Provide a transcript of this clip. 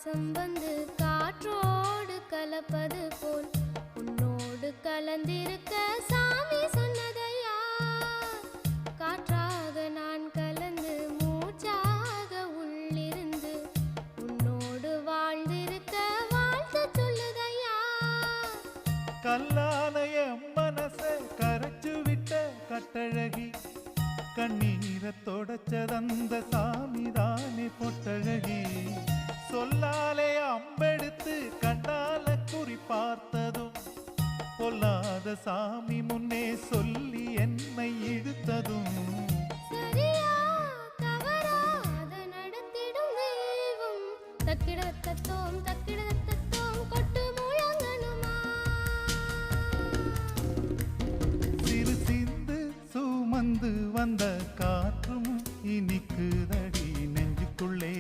பாசம் வந்து காற்றோடு கலப்பது போல் உன்னோடு கலந்திருக்க சாமி சொன்னதையா. காற்றாக நான் கலந்து மூச்சாக உள்ளிருந்து உன்னோடு வாழ்ந்திருக்க வாழ்த்து சொல்லுதையா. கல்லாலய மனச கரைச்சு விட்ட கட்டழகி, கண்ணீரை தொடச்சதந்த சாமிதானே பொட்டழகி. சொல்லாலே அம்பெடுத்து கண்ணால குறி பார்த்ததும், பொல்லாத சாமி முன்னே சொல்லி என்னை இழுத்ததும், சரியா தவறாத நடத்திடும் தெய்வம். தக்கிடத்தத்தோம் தக்கிடத்தத்தோம் கொட்டு முழங்கணுமா. சிறு சிந்து சுமந்து வந்த காற்றும் இனிக்குதடி நெஞ்சுக்குள்ளே